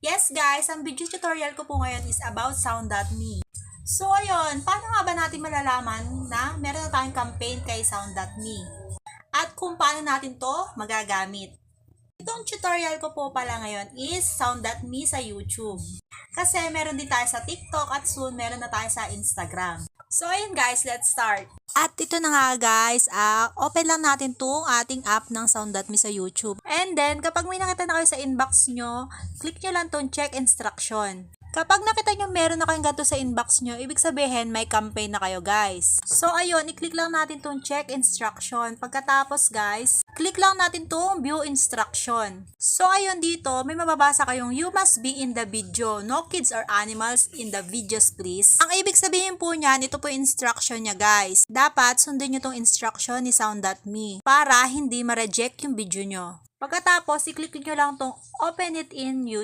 Yes guys, ang video tutorial ko po ngayon is about Sound.me. So ayun, paano nga ba natin malalaman na meron na tayong campaign kay Sound.me? At kung paano natin to magagamit? Itong tutorial ko po pala ngayon is Sound.me sa YouTube. Kasi meron din tayo sa TikTok at soon meron na tayo sa Instagram. So ayun guys, let's start. At ito na nga guys, open lang natin tong ating app ng Sound.me sa YouTube. And then, kapag may nakita na kayo sa inbox nyo, click nyo lang tong check instruction. Kapag nakita nyo meron na kayong ganito sa inbox nyo, ibig sabihin may campaign na kayo guys. So ayun, i-click lang natin tong check instruction. Pagkatapos guys, click lang natin tong view instruction. So ayun dito, may mababasa kayong you must be in the video. No kids or animals in the videos please. Ang ibig sabihin po niyan, ito po yung instruction niya guys. Dapat sundin nyo tong instruction ni Sound.me para hindi ma-reject yung video nyo. Pagkatapos, i-click nyo lang tong open it in YouTube.